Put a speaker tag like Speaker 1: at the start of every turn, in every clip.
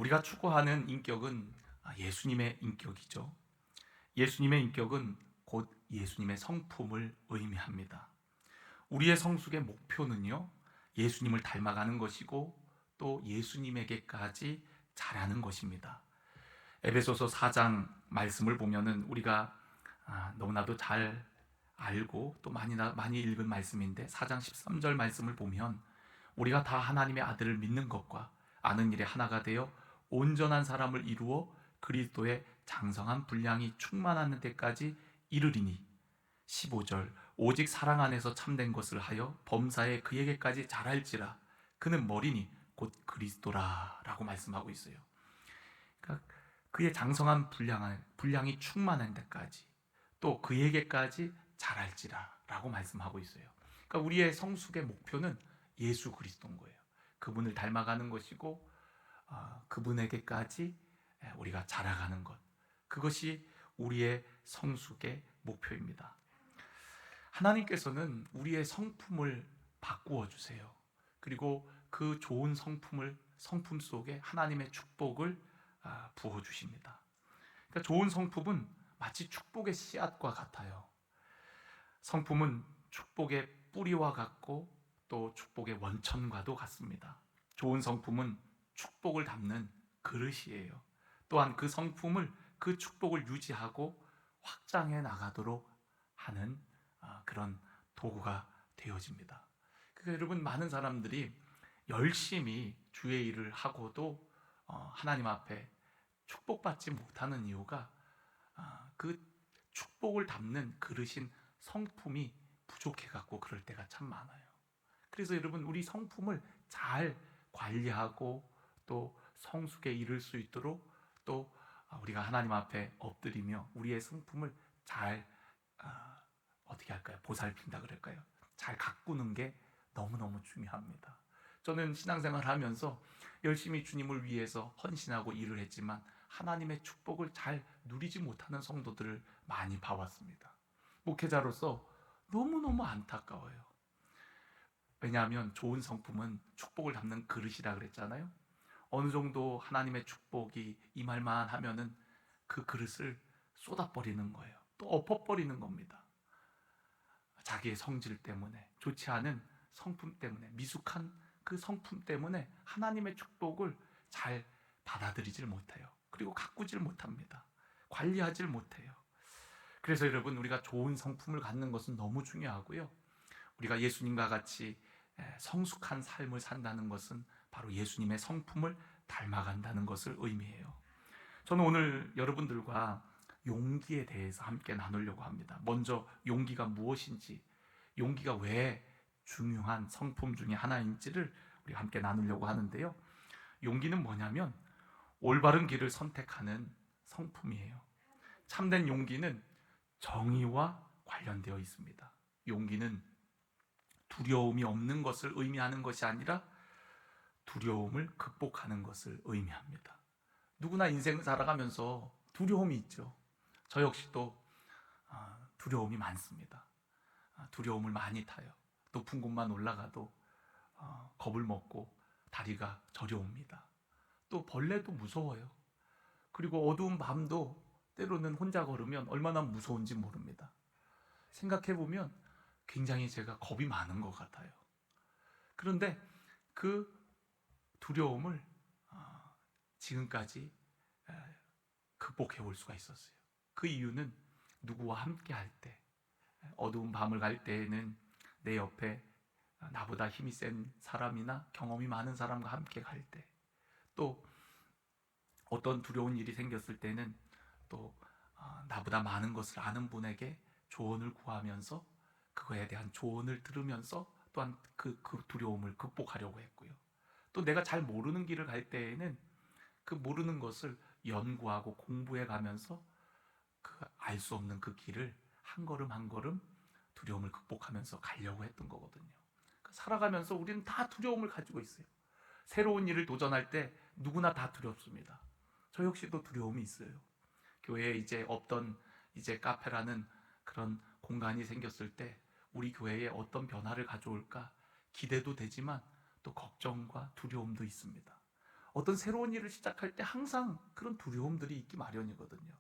Speaker 1: 우리가 추구하는 인격은 예수님의 인격이죠. 예수님의 인격은 곧 예수님의 성품을 의미합니다. 우리의 성숙의 목표는요, 예수님을 닮아가는 것이고 또 예수님에게까지 자라는 것입니다. 에베소서 4장 말씀을 보면은 우리가 너무나도 잘 알고 또 많이 읽은 말씀인데, 4장 13절 말씀을 보면 우리가 다 하나님의 아들을 믿는 것과 아는 일에 하나가 되어 온전한 사람을 이루어 그리스도의 장성한 분량이 충만하는 데까지 이르리니, 15절 오직 사랑 안에서 참된 것을 하여 범사에 그에게까지 자랄지라 그는 머리니 곧 그리스도라 라고 말씀하고 있어요. 그러니까 그의 장성한 분량이 충만한 데까지, 또 그에게까지 자랄지라 라고 말씀하고 있어요. 그러니까 우리의 성숙의 목표는 예수 그리스도인 거예요. 그분을 닮아가는 것이고 그분에게까지 우리가 자라가는 것, 그것이 우리의 성숙의 목표입니다. 하나님께서는 우리의 성품을 바꾸어 주세요. 그리고 그 좋은 성품 속에 하나님의 축복을 부어 주십니다. 그러니까 좋은 성품은 마치 축복의 씨앗과 같아요. 성품은 축복의 뿌리와 같고 또 축복의 원천과도 같습니다. 좋은 성품은 축복을 담는 그릇이에요. 또한 그 성품을, 그 축복을 유지하고 확장해 나가도록 하는 그런 도구가 되어집니다. 그러니까 여러분, 많은 사람들이 열심히 주의 일을 하고도 하나님 앞에 축복받지 못하는 이유가 그 축복을 담는 그릇인 성품이 부족해 갖고 그럴 때가 참 많아요. 그래서 여러분, 우리 성품을 잘 관리하고 또 성숙에 이를 수 있도록, 또 우리가 하나님 앞에 엎드리며 우리의 성품을 잘 어떻게 할까요? 보살핀다 그럴까요? 잘 가꾸는 게 너무너무 중요합니다. 저는 신앙생활 하면서 열심히 주님을 위해서 헌신하고 일을 했지만 하나님의 축복을 잘 누리지 못하는 성도들을 많이 봐왔습니다. 목회자로서 너무너무 안타까워요. 왜냐하면 좋은 성품은 축복을 담는 그릇이라 그랬잖아요. 어느 정도 하나님의 축복이 임할만 하면은 그 그릇을 쏟아버리는 거예요. 또 엎어버리는 겁니다. 자기의 성질 때문에, 좋지 않은 성품 때문에, 미숙한 그 성품 때문에 하나님의 축복을 잘 받아들이질 못해요. 그리고 가꾸질 못합니다. 관리하질 못해요. 그래서 여러분, 우리가 좋은 성품을 갖는 것은 너무 중요하고요. 우리가 예수님과 같이 성숙한 삶을 산다는 것은 바로 예수님의 성품을 닮아간다는 것을 의미해요. 저는 오늘 여러분들과 용기에 대해서 함께 나누려고 합니다. 먼저 용기가 무엇인지, 용기가 왜 중요한 성품 중에 하나인지를 우리 함께 나누려고 하는데요. 용기는 뭐냐면 올바른 길을 선택하는 성품이에요. 참된 용기는 정의와 관련되어 있습니다. 용기는 두려움이 없는 것을 의미하는 것이 아니라 두려움을 극복하는 것을 의미합니다. 누구나 인생을 살아가면서 두려움이 있죠. 저 역시도 두려움이 많습니다. 두려움을 많이 타요. 높은 곳만 올라가도 겁을 먹고 다리가 저려옵니다. 또 벌레도 무서워요. 그리고 어두운 밤도 때로는 혼자 걸으면 얼마나 무서운지 모릅니다. 생각해보면 굉장히 제가 겁이 많은 것 같아요. 그런데 그 두려움을 지금까지 극복해 올 수가 있었어요. 그 이유는 누구와 함께 할 때, 어두운 밤을 갈 때에는 내 옆에 나보다 힘이 센 사람이나 경험이 많은 사람과 함께 갈 때, 또 어떤 두려운 일이 생겼을 때는 또 나보다 많은 것을 아는 분에게 조언을 구하면서 그거에 대한 조언을 들으면서 또한 그 두려움을 극복하려고 했고요. 또 내가 잘 모르는 길을 갈 때에는 그 모르는 것을 연구하고 공부해 가면서 그 알 수 없는 그 길을 한 걸음 한 걸음 두려움을 극복하면서 가려고 했던 거거든요. 살아가면서 우리는 다 두려움을 가지고 있어요. 새로운 일을 도전할 때 누구나 다 두렵습니다. 저 역시도 두려움이 있어요. 교회에 이제 없던 이제 카페라는 그런 공간이 생겼을 때 우리 교회에 어떤 변화를 가져올까 기대도 되지만 또 걱정과 두려움도 있습니다. 어떤 새로운 일을 시작할 때 항상 그런 두려움들이 있기 마련이거든요.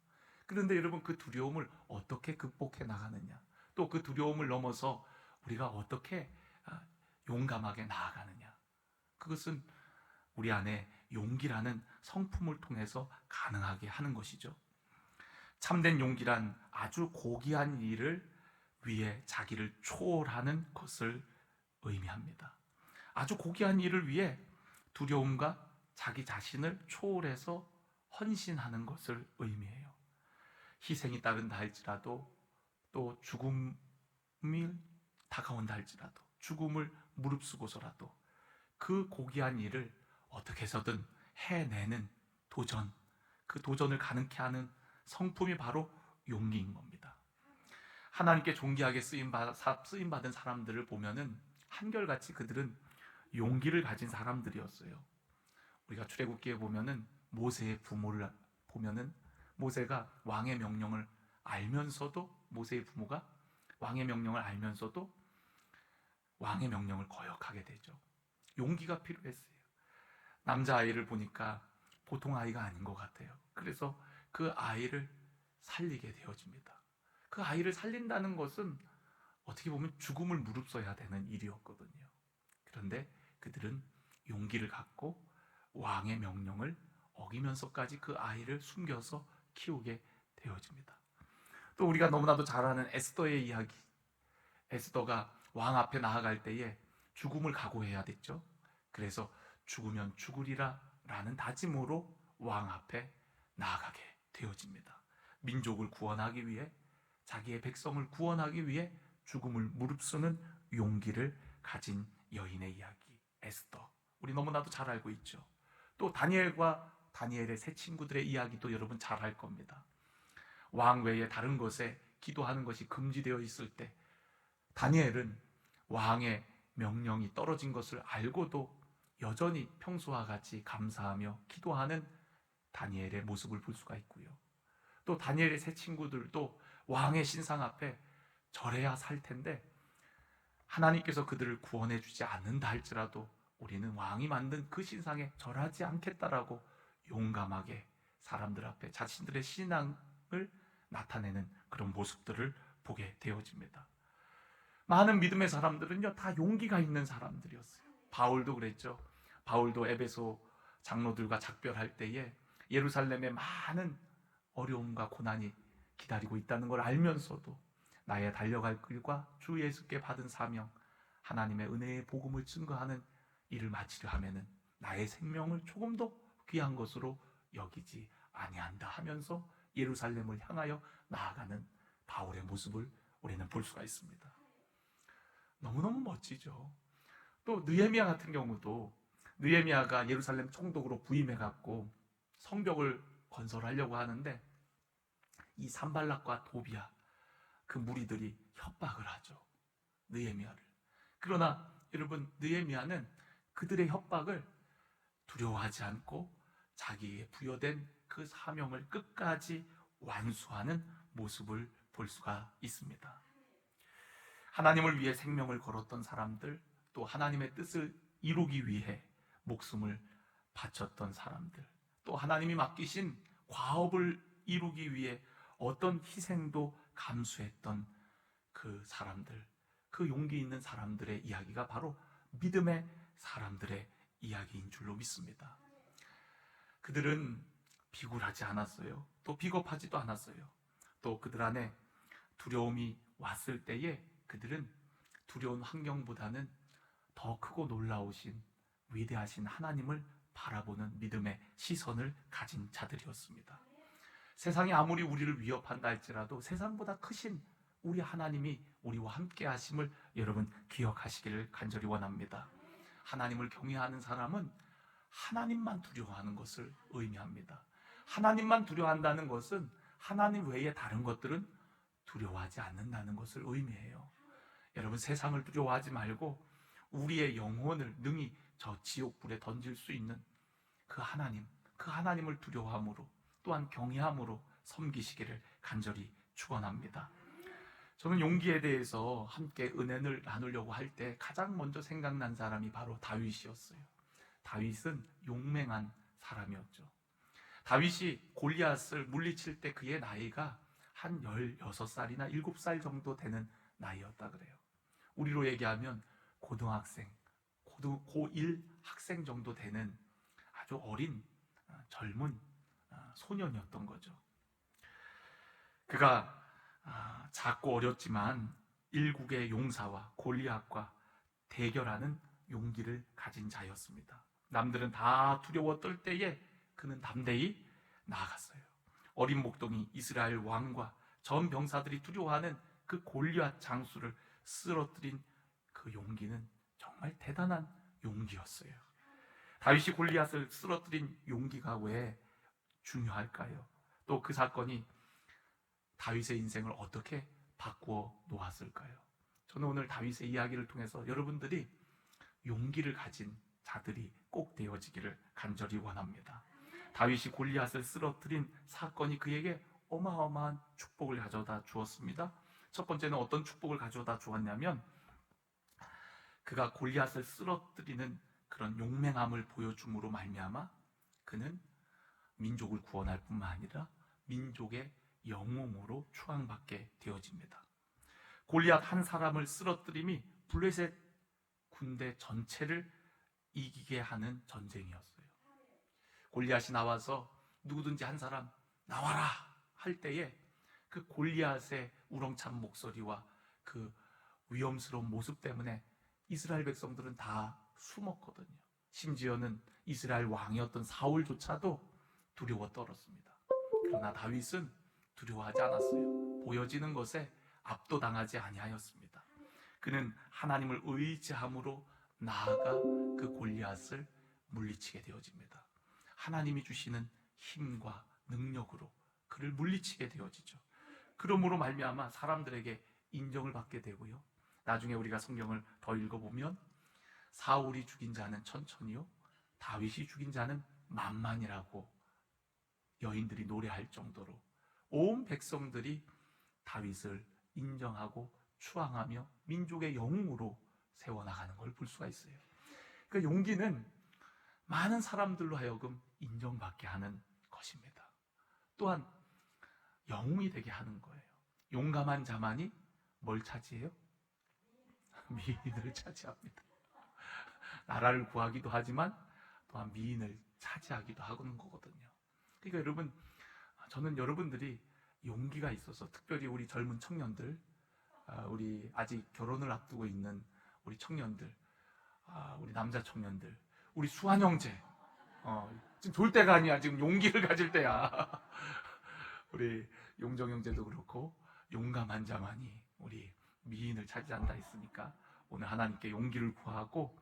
Speaker 1: 그런데 여러분, 그 두려움을 어떻게 극복해 나가느냐, 또 그 두려움을 넘어서 우리가 어떻게 용감하게 나아가느냐, 그것은 우리 안에 용기라는 성품을 통해서 가능하게 하는 것이죠. 참된 용기란 아주 고귀한 일을 위해 자기를 초월하는 것을 의미합니다. 아주 고귀한 일을 위해 두려움과 자기 자신을 초월해서 헌신하는 것을 의미해요. 희생이 따른다 할지라도, 또 죽음이 다가온다 할지라도, 죽음을 무릅쓰고서라도 그 고귀한 일을 어떻게 해서든 해내는 도전, 그 도전을 가능케 하는 성품이 바로 용기인 겁니다. 하나님께 존귀하게 쓰임받은 사람들을 보면은 한결같이 그들은 용기를 가진 사람들이었어요. 우리가 출애굽기에 보면은 모세의 부모를 보면은 모세가 왕의 명령을 알면서도, 모세의 부모가 왕의 명령을 알면서도 왕의 명령을 거역하게 되죠. 용기가 필요했어요. 남자아이를 보니까 보통 아이가 아닌 것 같아요. 그래서 그 아이를 살리게 되어집니다. 그 아이를 살린다는 것은 어떻게 보면 죽음을 무릅써야 되는 일이었거든요. 그런데 그들은 용기를 갖고 왕의 명령을 어기면서까지 그 아이를 숨겨서 키우게 되어집니다. 또 우리가 너무나도 잘 아는 에스더의 이야기. 에스더가 왕 앞에 나아갈 때에 죽음을 각오해야 됐죠. 그래서 죽으면 죽으리라 라는 다짐으로 왕 앞에 나아가게 되어집니다. 민족을 구원하기 위해, 자기의 백성을 구원하기 위해 죽음을 무릅쓰는 용기를 가진 여인의 이야기, 에스더. 우리 너무나도 잘 알고 있죠. 또 다니엘과 다니엘의 세 친구들의 이야기도 여러분 잘 알 겁니다. 왕 외에 다른 것에 기도하는 것이 금지되어 있을 때 다니엘은 왕의 명령이 떨어진 것을 알고도 여전히 평소와 같이 감사하며 기도하는 다니엘의 모습을 볼 수가 있고요. 또 다니엘의 세 친구들도 왕의 신상 앞에 절해야 살 텐데 하나님께서 그들을 구원해 주지 않는다 할지라도 우리는 왕이 만든 그 신상에 절하지 않겠다라고 용감하게 사람들 앞에 자신들의 신앙을 나타내는 그런 모습들을 보게 되어집니다. 많은 믿음의 사람들은요, 다 용기가 있는 사람들이었어요. 바울도 그랬죠. 바울도 에베소 장로들과 작별할 때에 예루살렘에 많은 어려움과 고난이 기다리고 있다는 걸 알면서도 나의 달려갈 길과 주 예수께 받은 사명, 하나님의 은혜의 복음을 증거하는 일을 마치려 하면은 나의 생명을 조금도 귀한 것으로 여기지 아니한다 하면서 예루살렘을 향하여 나아가는 바울의 모습을 우리는 볼 수가 있습니다. 너무너무 멋지죠. 또 느헤미야 같은 경우도 느헤미야가 예루살렘 총독으로 부임해갖고 성벽을 건설하려고 하는데 이 산발락과 도비야, 그 무리들이 협박을 하죠. 느헤미야를. 그러나 여러분, 느헤미야는 그들의 협박을 두려워하지 않고 자기에게 부여된 그 사명을 끝까지 완수하는 모습을 볼 수가 있습니다. 하나님을 위해 생명을 걸었던 사람들, 또 하나님의 뜻을 이루기 위해 목숨을 바쳤던 사람들, 또 하나님이 맡기신 과업을 이루기 위해 어떤 희생도 감수했던 그 사람들, 그 용기 있는 사람들의 이야기가 바로 믿음의 사람들의 이야기인 줄로 믿습니다. 그들은 비굴하지 않았어요. 또 비겁하지도 않았어요. 또 그들 안에 두려움이 왔을 때에 그들은 두려운 환경보다는 더 크고 놀라우신 위대하신 하나님을 바라보는 믿음의 시선을 가진 자들이었습니다. 세상이 아무리 우리를 위협한다 할지라도 세상보다 크신 우리 하나님이 우리와 함께 하심을 여러분 기억하시기를 간절히 원합니다. 하나님을 경외하는 사람은 하나님만 두려워하는 것을 의미합니다. 하나님만 두려워한다는 것은 하나님 외에 다른 것들은 두려워하지 않는다는 것을 의미해요. 여러분, 세상을 두려워하지 말고 우리의 영혼을 능히 저 지옥불에 던질 수 있는 그 하나님, 그 하나님을 두려워함으로 또한 경외함으로 섬기시기를 간절히 축원합니다. 저는 용기에 대해서 함께 은혜를 나누려고 할 때 가장 먼저 생각난 사람이 바로 다윗이었어요. 다윗은 용맹한 사람이었죠. 다윗이 골리앗을 물리칠 때 그의 나이가 한 16살이나 7살 정도 되는 나이였다 그래요. 우리로 얘기하면 고등학생, 고1 학생 정도 되는 아주 어린 젊은 소년이었던 거죠. 그가 작고 어렸지만 일국의 용사와 골리앗과 대결하는 용기를 가진 자였습니다. 남들은 다 두려워 떨 때에 그는 담대히 나아갔어요. 어린 목동이 이스라엘 왕과 전 병사들이 두려워하는 그 골리앗 장수를 쓰러뜨린 그 용기는 정말 대단한 용기였어요. 다윗이 골리앗을 쓰러뜨린 용기가 왜 중요할까요? 또 그 사건이 다윗의 인생을 어떻게 바꾸어 놓았을까요? 저는 오늘 다윗의 이야기를 통해서 여러분들이 용기를 가진 자들이 꼭 되어지기를 간절히 원합니다. 다윗이 골리앗을 쓰러뜨린 사건이 그에게 어마어마한 축복을 가져다 주었습니다. 첫 번째는 어떤 축복을 가져다 주었냐면, 그가 골리앗을 쓰러뜨리는 그런 용맹함을 보여줌으로 말미암아 그는 민족을 구원할 뿐만 아니라 민족의 영웅으로 추앙받게 되어집니다. 골리앗 한 사람을 쓰러뜨림이 블레셋 군대 전체를 이기게 하는 전쟁이었어요. 골리앗이 나와서 누구든지 한 사람 나와라 할 때에 그 골리앗의 우렁찬 목소리와 그 위험스러운 모습 때문에 이스라엘 백성들은 다 숨었거든요. 심지어는 이스라엘 왕이었던 사울조차도 두려워 떨었습니다. 그러나 다윗은 두려워하지 않았어요. 보여지는 것에 압도당하지 아니하였습니다. 그는 하나님을 의지함으로 나아가 그 골리앗을 물리치게 되어집니다. 하나님이 주시는 힘과 능력으로 그를 물리치게 되어지죠. 그러므로 말미암아 사람들에게 인정을 받게 되고요. 나중에 우리가 성경을 더 읽어보면 사울이 죽인 자는 천천히요, 다윗이 죽인 자는 만만이라고 여인들이 노래할 정도로 온 백성들이 다윗을 인정하고 추앙하며 민족의 영웅으로 세워나가는 걸 볼 수가 있어요. 그러니까 용기는 많은 사람들로 하여금 인정받게 하는 것입니다. 또한 영웅이 되게 하는 거예요. 용감한 자만이 뭘 차지해요? 미인을 차지합니다. 나라를 구하기도 하지만 또한 미인을 차지하기도 하는 거거든요. 그러니까 여러분, 저는 여러분들이 용기가 있어서, 특별히 우리 젊은 청년들, 우리 아직 결혼을 앞두고 있는 우리 청년들, 우리 남자 청년들, 우리 수환 형제, 지금 좋을 때가 아니야. 지금 용기를 가질 때야. 우리 용정 형제도 그렇고 용감한 자만이 우리 미인을 차지한다 했으니까 오늘 하나님께 용기를 구하고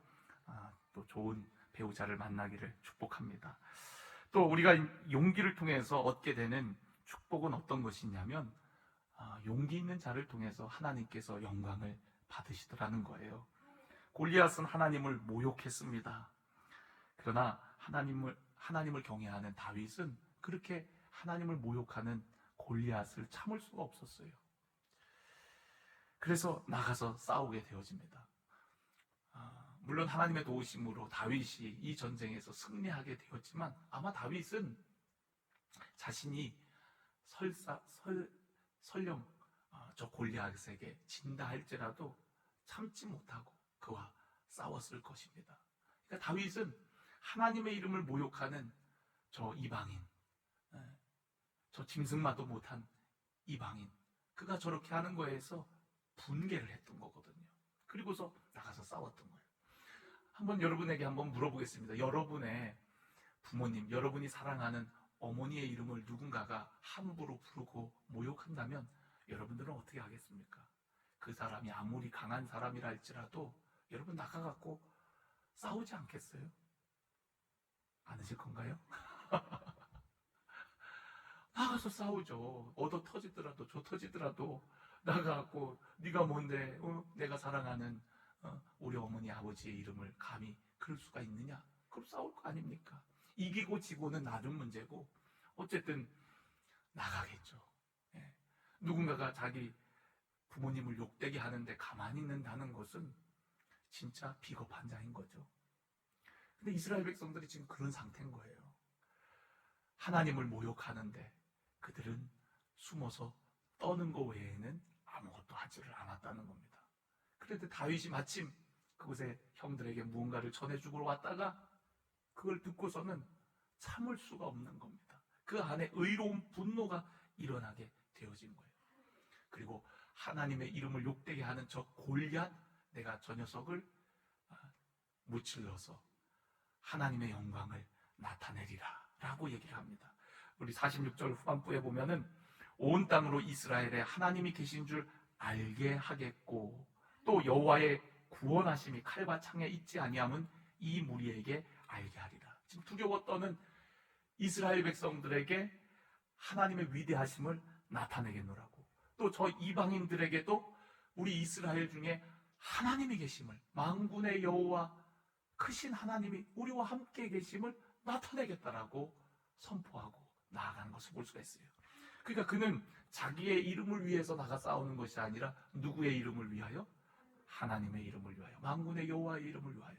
Speaker 1: 또 좋은 배우자를 만나기를 축복합니다. 또 우리가 용기를 통해서 얻게 되는 축복은 어떤 것이냐면, 용기 있는 자를 통해서 하나님께서 영광을 받으시더라는 거예요. 골리앗은 하나님을 모욕했습니다. 그러나 하나님을 경외하는 다윗은 그렇게 하나님을 모욕하는 골리앗을 참을 수가 없었어요. 그래서 나가서 싸우게 되어집니다. 물론 하나님의 도우심으로 다윗이 이 전쟁에서 승리하게 되었지만, 아마 다윗은 자신이 설령 저 골리앗에게 진다 할지라도 참지 못하고 그와 싸웠을 것입니다. 그러니까 다윗은 하나님의 이름을 모욕하는 저 이방인, 저 짐승마도 못한 이방인, 그가 저렇게 하는 거에서 분개를 했던 거거든요. 그리고서 나가서 싸웠던 거예요. 한번 여러분에게 한번 물어보겠습니다. 여러분의 부모님, 여러분이 사랑하는 어머니의 이름을 누군가가 함부로 부르고 모욕한다면 여러분들은 어떻게 하겠습니까? 그 사람이 아무리 강한 사람이라 할지라도 여러분 나가갖고 싸우지 않겠어요? 않으실 건가요? 나가서 싸우죠. 얻어 터지더라도 저 터지더라도 나가갖고 네가 뭔데, 내가 사랑하는 우리 어머니 아버지의 이름을 감히 그럴 수가 있느냐? 그럼 싸울 거 아닙니까? 이기고 지고는 나중 문제고 어쨌든 나가겠죠. 예. 누군가가 자기 부모님을 욕되게 하는데 가만히 있는다는 것은 진짜 비겁한 자인 거죠. 근데 이스라엘 백성들이 지금 그런 상태인 거예요. 하나님을 모욕하는데 그들은 숨어서 떠는 것 외에는 아무것도 하지를 않았다는 겁니다. 그런데 다윗이 마침 그곳에 형들에게 무언가를 전해주고 왔다가 그걸 듣고서는 참을 수가 없는 겁니다. 그 안에 의로운 분노가 일어나게 되어진 거예요. 그리고 하나님의 이름을 욕되게 하는 저 골리앗, 내가 저 녀석을 무찔러서 하나님의 영광을 나타내리라 라고 얘기를 합니다. 우리 46절 후반부에 보면은 온 땅으로 이스라엘에 하나님이 계신 줄 알게 하겠고 또 여호와의 구원하심이 칼과 창에 있지 아니함은 이 무리에게 알게 하리라. 지금 두려워 떠는 이스라엘 백성들에게 하나님의 위대하심을 나타내겠노라고, 또 저 이방인들에게도 우리 이스라엘 중에 하나님이 계심을, 만군의 여호와 크신 하나님이 우리와 함께 계심을 나타내겠다라고 선포하고 나아가는 것을 볼 수가 있어요. 그러니까 그는 자기의 이름을 위해서 나가 싸우는 것이 아니라 누구의 이름을 위하여? 하나님의 이름을 위하여, 만군의 여호와의 이름을 위하여.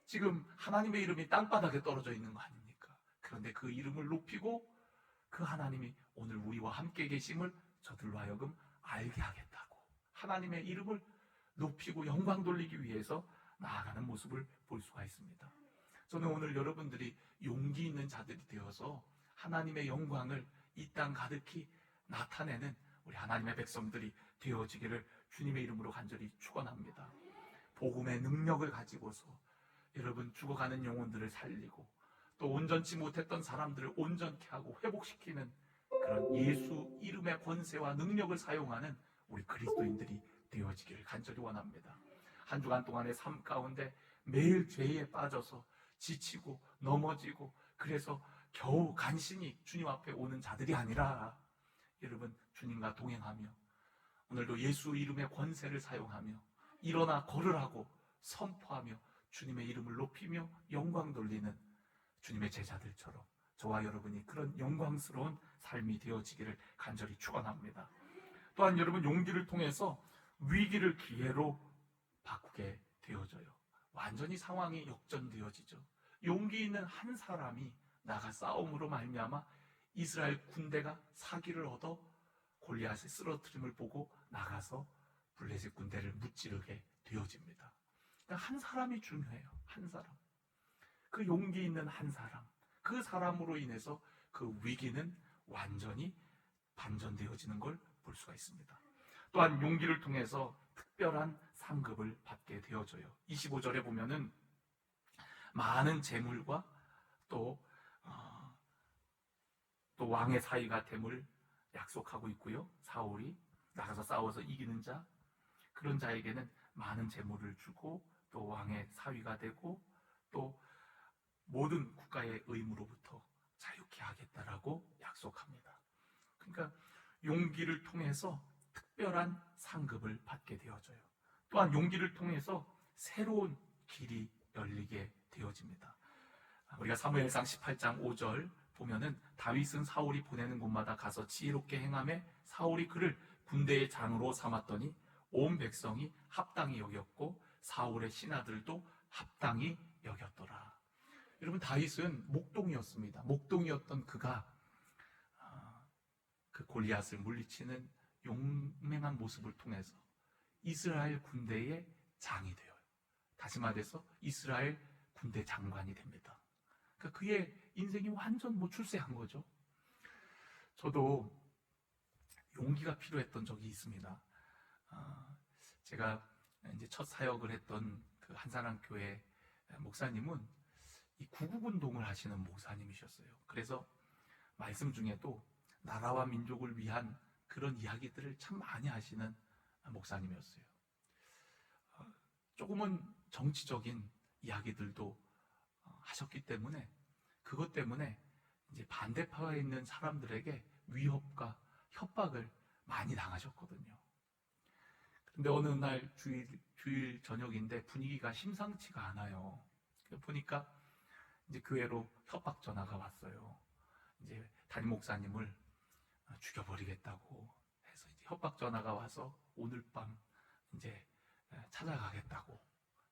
Speaker 1: 지금 하나님의 이름이 땅바닥에 떨어져 있는 거 아닙니까? 그런데 그 이름을 높이고 그 하나님이 오늘 우리와 함께 계심을 저들로 하여금 알게 하겠다고 하나님의 이름을 높이고 영광 돌리기 위해서 나아가는 모습을 볼 수가 있습니다. 저는 오늘 여러분들이 용기 있는 자들이 되어서 하나님의 영광을 이 땅 가득히 나타내는 우리 하나님의 백성들이 되어지기를 주님의 이름으로 간절히 축원합니다. 복음의 능력을 가지고서 여러분 죽어가는 영혼들을 살리고 또 온전치 못했던 사람들을 온전케 하고 회복시키는 그런 예수 이름의 권세와 능력을 사용하는 우리 그리스도인들이 되어지기를 간절히 원합니다. 한 주간 동안의 삶 가운데 매일 죄에 빠져서 지치고 넘어지고 그래서 겨우 간신히 주님 앞에 오는 자들이 아니라 여러분 주님과 동행하며 오늘도 예수 이름의 권세를 사용하며 일어나 걸으라고 선포하며 주님의 이름을 높이며 영광 돌리는 주님의 제자들처럼 저와 여러분이 그런 영광스러운 삶이 되어지기를 간절히 축원합니다. 또한 여러분 용기를 통해서 위기를 기회로 바꾸게 되어져요. 완전히 상황이 역전되어지죠. 용기 있는 한 사람이 나가 싸움으로 말미암아 이스라엘 군대가 사기를 얻어 골리앗의 쓰러뜨림을 보고 나가서 블레셋 군대를 무찌르게 되어집니다. 그러니까 한 사람이 중요해요. 한 사람. 그 용기 있는 한 사람. 그 사람으로 인해서 그 위기는 완전히 반전되어지는 걸 볼 수가 있습니다. 또한 용기를 통해서 특별한 상급을 받게 되어져요. 25절에 보면은 많은 재물과 또 왕의 사위가 됨을 약속하고 있고요. 사울이 나가서 싸워서 이기는 자, 그런 자에게는 많은 재물을 주고 또 왕의 사위가 되고 또 모든 국가의 의무로부터 자유케 하겠다라고 약속합니다. 그러니까 용기를 통해서 특별한 상급을 받게 되어져요. 또한 용기를 통해서 새로운 길이 열리게 되어집니다. 우리가 사무엘상 18장 5절 보면은 다윗은 사울이 보내는 곳마다 가서 지혜롭게 행하며 사울이 그를 군대의 장으로 삼았더니 온 백성이 합당히 여겼고 사울의 신하들도 합당히 여겼더라. 여러분 다윗은 목동이었습니다. 목동이었던 그가 그 골리앗을 물리치는 용맹한 모습을 통해서 이스라엘 군대의 장이 되어요. 다시 말해서 이스라엘 군대 장관이 됩니다. 그러니까 그의 인생이 완전 출세한 거죠. 저도 용기가 필요했던 적이 있습니다. 제가 이제 첫 사역을 했던 그 한사랑 교회 목사님은 이 구국운동을 하시는 목사님이셨어요. 그래서 말씀 중에도 나라와 민족을 위한 그런 이야기들을 참 많이 하시는 목사님이었어요. 조금은 정치적인 이야기들도 하셨기 때문에 그것 때문에 이제 반대파에 있는 사람들에게 위협과 협박을 많이 당하셨거든요. 근데 어느 날 주일 저녁인데 분위기가 심상치가 않아요. 보니까 이제 교회로 협박 전화가 왔어요. 이제 담임 목사님을 죽여버리겠다고 해서 이제 협박 전화가 와서 오늘 밤 이제 찾아가겠다고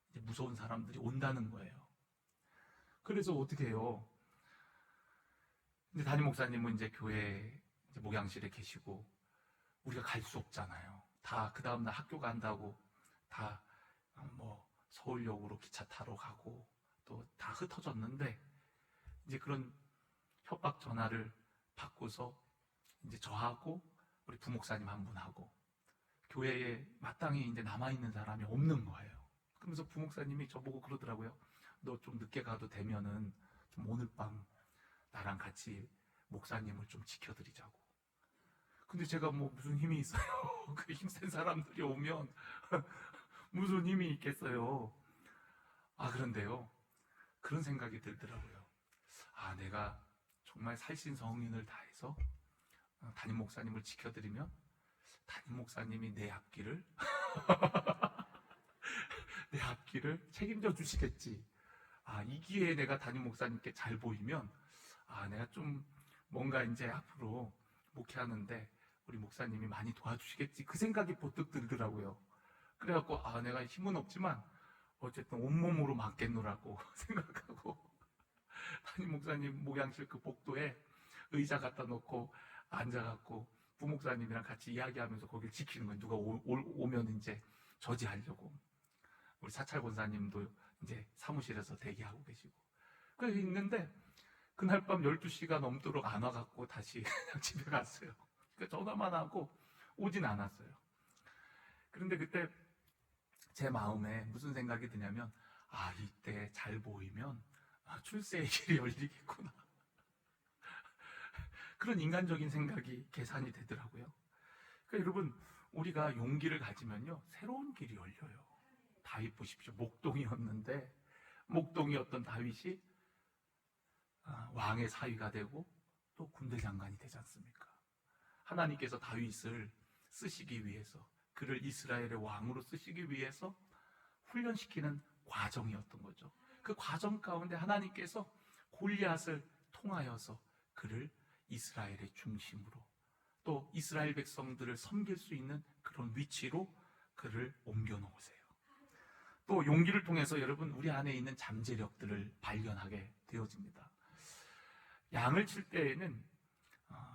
Speaker 1: 이제 무서운 사람들이 온다는 거예요. 그래서 어떻게 해요? 이제 담임 목사님은 이제 교회 이제 목양실에 계시고 우리가 갈 수 없잖아요. 다 그 다음날 학교 간다고 다 뭐 서울역으로 기차 타러 가고 또 다 흩어졌는데 이제 그런 협박 전화를 받고서 이제 저하고 우리 부목사님 한 분하고 교회에 마땅히 이제 남아있는 사람이 없는 거예요. 그러면서 부목사님이 저보고 그러더라고요. 너 좀 늦게 가도 되면은 좀 오늘 밤 나랑 같이 목사님을 좀 지켜드리자고. 근데 제가 뭐 무슨 힘이 있어요? 그 힘센 사람들이 오면 무슨 힘이 있겠어요? 아, 그런데요. 그런 생각이 들더라고요. 아, 내가 정말 살신성인을 다해서 담임 목사님을 지켜드리면 담임 목사님이 내 앞길을 책임져 주시겠지. 아, 이 기회에 내가 담임 목사님께 잘 보이면 아, 내가 좀 뭔가 이제 앞으로 목회하는데 우리 목사님이 많이 도와주시겠지. 그 생각이 번뜩 들더라고요. 그래갖고 아, 내가 힘은 없지만 어쨌든 온몸으로 맡겠노라고 생각하고 담임 목사님 목양실 그 복도에 의자 갖다 놓고 앉아갖고 부목사님이랑 같이 이야기하면서 거길 지키는 거예요. 누가 오면 이제 저지하려고. 우리 사찰 권사님도 이제 사무실에서 대기하고 계시고. 그래서 있는데 그날 밤 12시가 넘도록 안 와갖고 다시 그냥 집에 갔어요. 그러니까 전화만 하고 오진 않았어요. 그런데 그때 제 마음에 무슨 생각이 드냐면 아, 이때 잘 보이면 출세의 길이 열리겠구나. 그런 인간적인 생각이 계산이 되더라고요. 그러니까 여러분, 우리가 용기를 가지면요 새로운 길이 열려요. 다윗 보십시오. 목동이었는데 목동이었던 다윗이 왕의 사위가 되고 또 군대 장관이 되지 않습니까? 하나님께서 다윗을 쓰시기 위해서, 그를 이스라엘의 왕으로 쓰시기 위해서 훈련시키는 과정이었던 거죠. 그 과정 가운데 하나님께서 골리앗을 통하여서 그를 이스라엘의 중심으로, 또 이스라엘 백성들을 섬길 수 있는 그런 위치로 그를 옮겨 놓으세요. 또 용기를 통해서 여러분, 우리 안에 있는 잠재력들을 발견하게 되어집니다. 양을 칠 때에는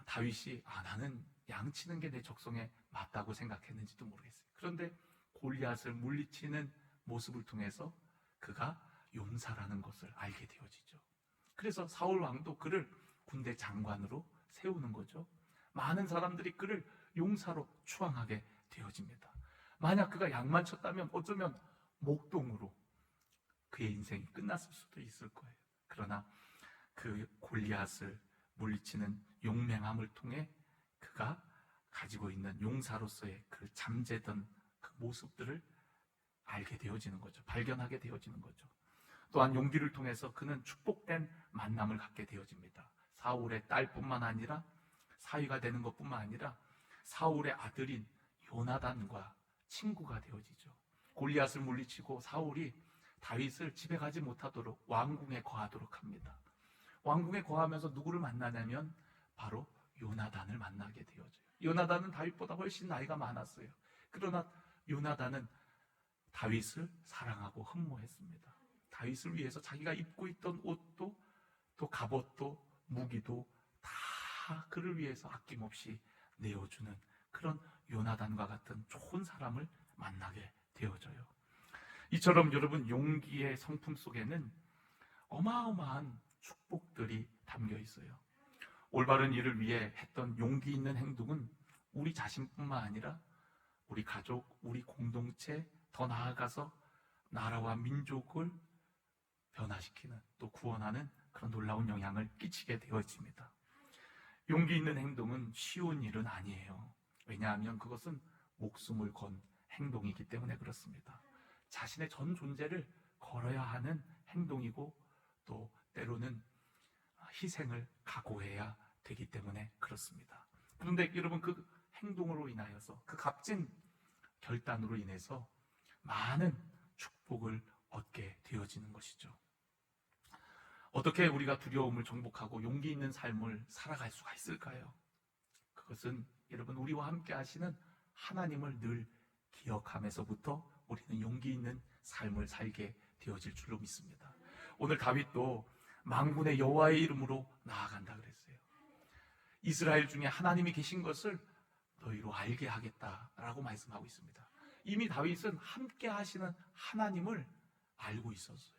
Speaker 1: 다윗이 나는 양 치는 게 내 적성에 맞다고 생각했는지도 모르겠어요. 그런데 골리앗을 물리치는 모습을 통해서 그가 용사라는 것을 알게 되어지죠. 그래서 사울 왕도 그를 군대 장관으로 세우는 거죠. 많은 사람들이 그를 용사로 추앙하게 되어집니다. 만약 그가 양만 쳤다면 어쩌면 목동으로 그의 인생이 끝났을 수도 있을 거예요. 그러나 그 골리앗을 물리치는 용맹함을 통해 그가 가지고 있는 용사로서의 그 잠재던 그 모습들을 알게 되어지는 거죠. 발견하게 되어지는 거죠. 또한 용기를 통해서 그는 축복된 만남을 갖게 되어집니다. 사울의 딸뿐만 아니라 사위가 되는 것뿐만 아니라 사울의 아들인 요나단과 친구가 되어지죠. 골리앗을 물리치고 사울이 다윗을 집에 가지 못하도록 왕궁에 거하도록 합니다. 왕궁에 거하면서 누구를 만나냐면 바로 요나단을 만나게 되어져요. 요나단은 다윗보다 훨씬 나이가 많았어요. 그러나 요나단은 다윗을 사랑하고 흠모했습니다. 다윗을 위해서 자기가 입고 있던 옷도 또 갑옷도 무기도 다 그를 위해서 아낌없이 내어주는 그런 요나단과 같은 좋은 사람을 만나게 되어져요. 이처럼 여러분, 용기의 성품 속에는 어마어마한 축복들이 담겨 있어요. 올바른 일을 위해 했던 용기 있는 행동은 우리 자신뿐만 아니라 우리 가족, 우리 공동체, 더 나아가서 나라와 민족을 변화시키는, 또 구원하는 그런 놀라운 영향을 끼치게 되어집니다. 용기 있는 행동은 쉬운 일은 아니에요. 왜냐하면 그것은 목숨을 건 행동이기 때문에 그렇습니다. 자신의 전 존재를 걸어야 하는 행동이고 또 때로는 희생을 각오해야 되기 때문에 그렇습니다. 그런데 여러분, 그 행동으로 인하여서, 그 값진 결단으로 인해서 많은 축복을 얻게 되어지는 것이죠. 어떻게 우리가 두려움을 정복하고 용기 있는 삶을 살아갈 수가 있을까요? 그것은 여러분, 우리와 함께 하시는 하나님을 늘 기억하면서부터 우리는 용기 있는 삶을 살게 되어질 줄로 믿습니다. 오늘 다윗도 만군의 여호와의 이름으로 나아간다 그랬어요. 이스라엘 중에 하나님이 계신 것을 너희로 알게 하겠다라고 말씀하고 있습니다. 이미 다윗은 함께 하시는 하나님을 알고 있었어요.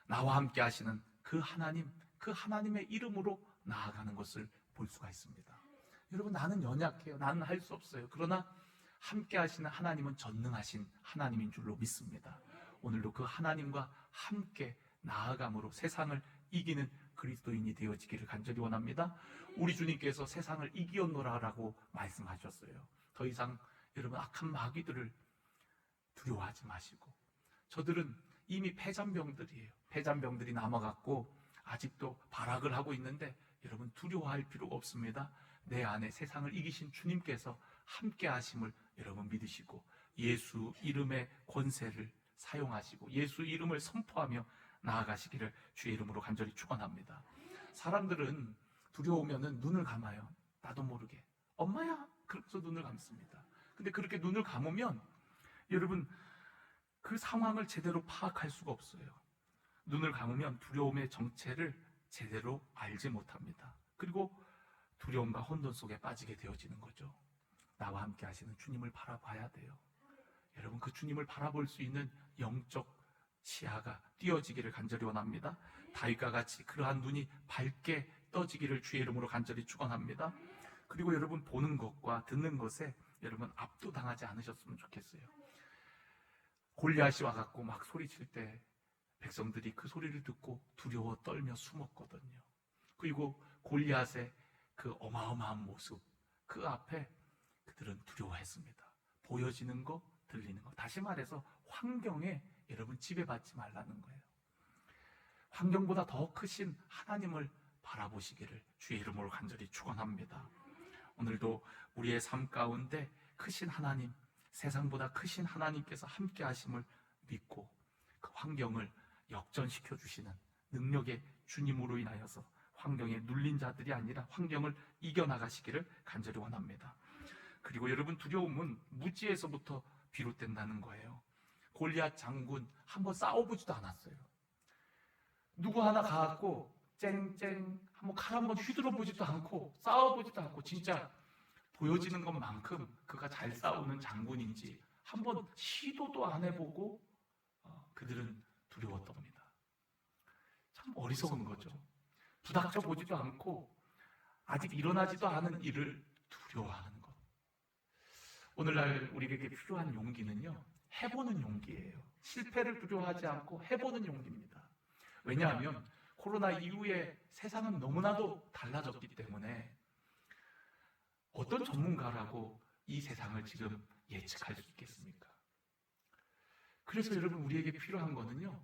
Speaker 1: 나와 함께 하시는 그 하나님, 그 하나님의 이름으로 나아가는 것을 볼 수가 있습니다. 여러분, 나는 연약해요. 나는 할 수 없어요. 그러나 함께 하시는 하나님은 전능하신 하나님인 줄로 믿습니다. 오늘도 그 하나님과 함께 나아감으로 세상을 이기는 그리스도인이 되어지기를 간절히 원합니다. 우리 주님께서 세상을 이기었노라라고 말씀하셨어요. 더 이상 여러분 악한 마귀들을 두려워하지 마시고, 저들은 이미 패잔병들이에요. 패잔병들이 남아갔고 아직도 발악을 하고 있는데 여러분 두려워할 필요가 없습니다. 내 안에 세상을 이기신 주님께서 함께 하심을 여러분 믿으시고 예수 이름의 권세를 사용하시고 예수 이름을 선포하며 나아가시기를 주의 이름으로 간절히 축원합니다. 사람들은 두려우면은 눈을 감아요. 나도 모르게 엄마야 그러면서 눈을 감습니다. 근데 그렇게 눈을 감으면 여러분 그 상황을 제대로 파악할 수가 없어요. 눈을 감으면 두려움의 정체를 제대로 알지 못합니다. 그리고 두려움과 혼돈 속에 빠지게 되어지는 거죠. 나와 함께 하시는 주님을 바라봐야 돼요. 여러분, 그 주님을 바라볼 수 있는 영적 시야가 띄어지기를 간절히 원합니다. 다윗과 같이 그러한 눈이 밝게 떠지기를 주의 이름으로 간절히 축원합니다. 그리고 여러분, 보는 것과 듣는 것에 여러분 압도당하지 않으셨으면 좋겠어요. 골리앗이 와갖고 막 소리칠 때 백성들이 그 소리를 듣고 두려워 떨며 숨었거든요. 그리고 골리앗의 그 어마어마한 모습, 그 앞에 그들은 두려워했습니다. 보여지는 거, 들리는 거. 다시 말해서 환경에 여러분 지배받지 말라는 거예요. 환경보다 더 크신 하나님을 바라보시기를 주의 이름으로 간절히 축원합니다. 오늘도 우리의 삶 가운데 크신 하나님, 세상보다 크신 하나님께서 함께 하심을 믿고 그 환경을 역전시켜 주시는 능력의 주님으로 인하여서 환경에 눌린 자들이 아니라 환경을 이겨나가시기를 간절히 원합니다. 그리고 여러분, 두려움은 무지에서부터 비롯된다는 거예요. 골리앗 장군 한번 싸워보지도 않았어요. 누구 하나 가갖고 쨍쨍 한번 칼 한번 휘둘러 보지도 않고 싸워보지도 않고 진짜 보여지는 것만큼 그가 잘 싸우는 장군인지 한번 시도도 안 해보고 그들은 두려웠답니다. 참 어리석은 거죠. 부닥쳐 보지도 않고 아직 일어나지도 않은 일을 두려워하는 것. 오늘날 우리에게 필요한 용기는요, 해보는 용기예요. 실패를 두려워하지 않고 해보는 용기입니다. 왜냐하면 코로나 이후에 세상은 너무나도 달라졌기 때문에 어떤 전문가라고 이 세상을 지금 예측할 수 있겠습니까? 그래서 여러분, 우리에게 필요한 거는요,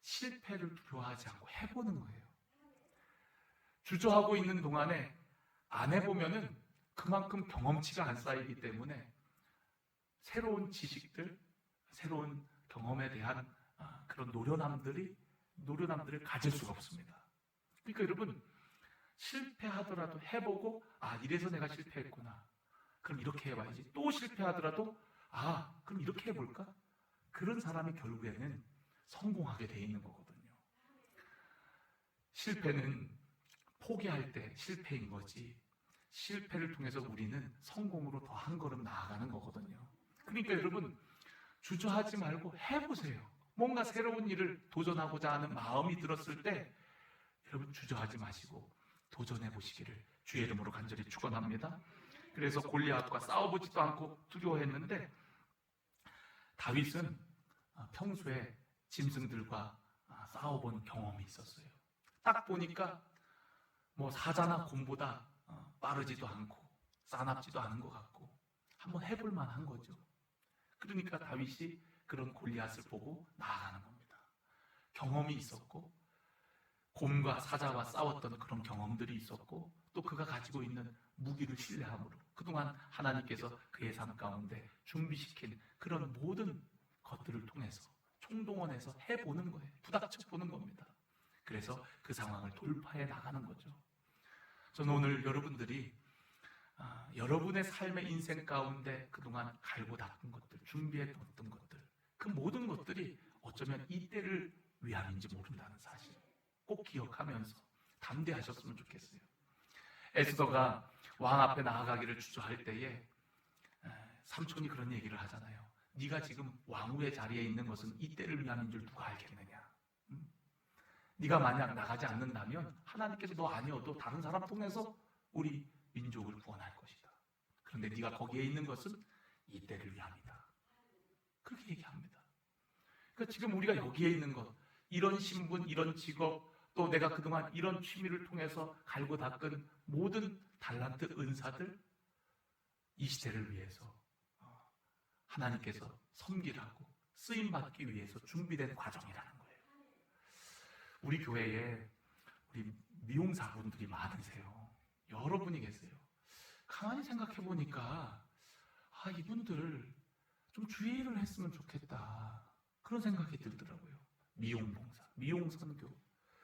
Speaker 1: 실패를 두려워하지 않고 해보는 거예요. 주저하고 있는 동안에 안 해보면은 그만큼 경험치가 안 쌓이기 때문에 새로운 지식들, 새로운 경험에 대한 그런 노련함들을 가질 수가 없습니다. 그러니까 여러분, 실패하더라도 해보고 이래서 내가 실패했구나. 그럼 이렇게 해봐야지. 또 실패하더라도 그럼 이렇게 해볼까? 그런 사람이 결국에는 성공하게 돼 있는 거거든요. 실패는 포기할 때 실패인 거지, 실패를 통해서 우리는 성공으로 더 한 걸음 나아가는 거거든요. 그러니까 여러분, 주저하지 말고 해보세요. 뭔가 새로운 일을 도전하고자 하는 마음이 들었을 때 여러분 주저하지 마시고 도전해 보시기를 주의 이름으로 간절히 축원합니다. 그래서 골리앗과 싸워보지도 않고 두려워했는데 다윗은 평소에 짐승들과 싸워본 경험이 있었어요. 딱 보니까 뭐 사자나 곰보다 빠르지도 않고 싸납지도 않은 것 같고 한번 해볼 만한 거죠. 그러니까 다윗이 그런 골리앗을 보고 나아가는 겁니다. 경험이 있었고 곰과 사자와 싸웠던 그런 경험들이 있었고 또 그가 가지고 있는 무기를 신뢰함으로 그동안 하나님께서 그의 삶 가운데 준비시킨 그런 모든 것들을 통해서 총동원해서 해보는 거예요. 부닥쳐 보는 겁니다. 그래서 그 상황을 돌파해 나가는 거죠. 저는 오늘 여러분들이 여러분의 삶의 인생 가운데 그동안 갈고 닦은 것들, 준비했던 것들, 그 모든 것들이 어쩌면 이때를 위함인지 모른다는 사실 꼭 기억하면서 담대하셨으면 좋겠어요. 에스더가 왕 앞에 나아가기를 주저할 때에 삼촌이 그런 얘기를 하잖아요. 네가 지금 왕후의 자리에 있는 것은 이때를 위함인 줄 누가 알겠느냐. 네가 만약 나가지 않는다면 하나님께서 너 아니어도 다른 사람 통해서 우리 민족을 구원할 것이다. 그런데 네가 거기에 있는 것은 이때를 위함이다. 그렇게 얘기합니다. 그러니까 지금 우리가 여기에 있는 것, 이런 신분, 이런 직업, 또 내가 그동안 이런 취미를 통해서 갈고 닦은 모든 달란트, 은사들, 이 시대를 위해서 하나님께서 섬기라고 쓰임받기 위해서 준비된 과정이라는 거예요. 우리 교회에 우리 미용사분들이 많으세요. 여러분이 계세요. 가만히 생각해 보니까 이분들 좀 주의를 했으면 좋겠다, 그런 생각이 들더라고요. 미용봉사, 미용선교.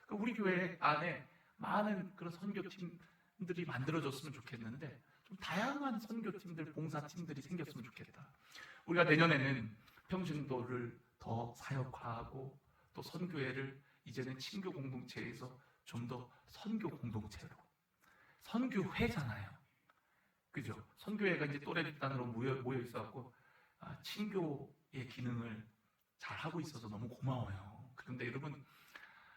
Speaker 1: 그러니까 우리 교회 안에 많은 그런 선교팀들이 만들어졌으면 좋겠는데 좀 다양한 선교팀들, 봉사팀들이 생겼으면 좋겠다. 우리가 내년에는 평신도를 더 사역화하고 또 선교회를 이제는 친교 공동체에서 좀 더 선교 공동체로, 선교회잖아요. 그죠? 선교회가 이제 또래 집단으로 모여 있어갖고 친교의 기능을 잘 하고 있어서 너무 고마워요. 그런데 여러분,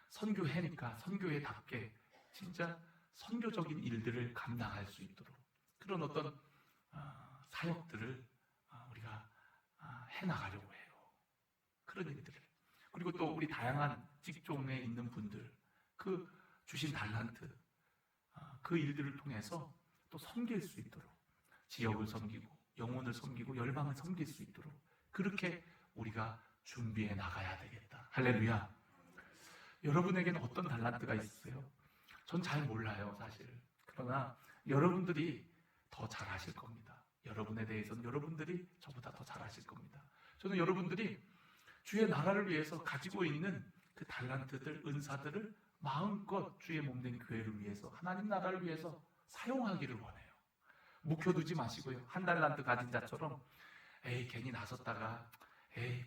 Speaker 1: 선교회니까 선교회답게 진짜 선교적인 일들을 감당할 수 있도록 그런 어떤 사역들을 우리가 해나가려고 해요. 그런 일들을. 그리고 또 우리 다양한 직종에 있는 분들, 그 주신 달란트, 그 일들을 통해서 또 섬길 수 있도록, 지역을 섬기고 영혼을 섬기고 열방을 섬길 수 있도록 그렇게 우리가 준비해 나가야 되겠다. 할렐루야. 여러분에게는 어떤 달란트가 있으세요? 전 잘 몰라요, 사실. 그러나 여러분들이 더 잘하실 겁니다. 여러분에 대해서는 여러분들이 저보다 더 잘하실 겁니다. 저는 여러분들이 주의 나라를 위해서 가지고 있는 그 달란트들, 은사들을 마음껏 주의 몸된 교회를 위해서, 하나님 나라를 위해서 사용하기를 원해요. 묵혀두지 마시고요. 한 달란트 가진 자처럼 괜히 나섰다가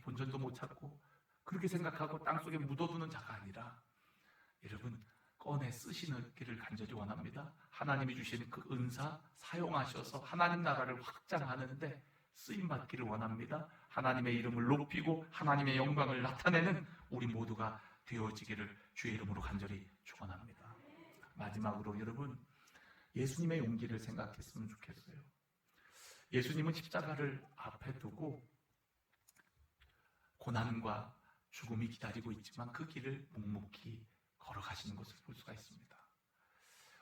Speaker 1: 본전도 못 찾고 그렇게 생각하고 땅속에 묻어두는 자가 아니라, 여러분 꺼내 쓰시기를 간절히 원합니다. 하나님이 주시는 그 은사 사용하셔서 하나님 나라를 확장하는데 쓰임받기를 원합니다. 하나님의 이름을 높이고 하나님의 영광을 나타내는 우리 모두가 되어지기를 주의 이름으로 간절히 축원합니다. 마지막으로 여러분, 예수님의 용기를 생각했으면 좋겠어요. 예수님은 십자가를 앞에 두고 고난과 죽음이 기다리고 있지만 그 길을 묵묵히 걸어가시는 것을 볼 수가 있습니다.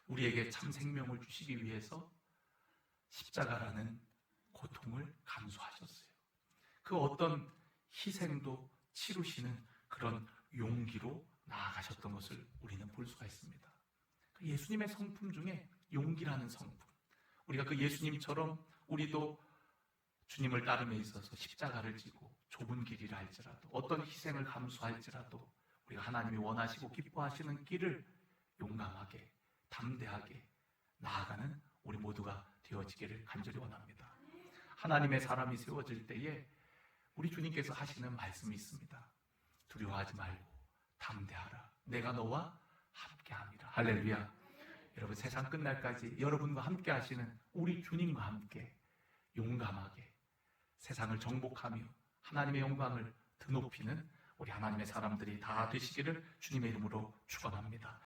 Speaker 1: 우리에게 참 생명을 주시기 위해서 십자가라는 고통을 감수하셨어요. 그 어떤 희생도 치루시는 그런 용기로 나아가셨던 것을 우리는 볼 수가 있습니다. 예수님의 성품 중에 용기라는 성품, 우리가 그 예수님처럼 우리도 주님을 따름에 있어서 십자가를 지고 좁은 길이라 할지라도 어떤 희생을 감수할지라도 우리가 하나님이 원하시고 기뻐하시는 길을 용감하게 담대하게 나아가는 우리 모두가 되어지기를 간절히 원합니다. 하나님의 사람이 세워질 때에 우리 주님께서 하시는 말씀이 있습니다. 두려워하지 말고 담대하라. 내가 너와 함께함이라. 할렐루야. 여러분, 세상 끝날까지 여러분과 함께 하시는 우리 주님과 함께 용감하게 세상을 정복하며 하나님의 영광을 드높이는 우리 하나님의 사람들이 다 되시기를 주님의 이름으로 축원합니다.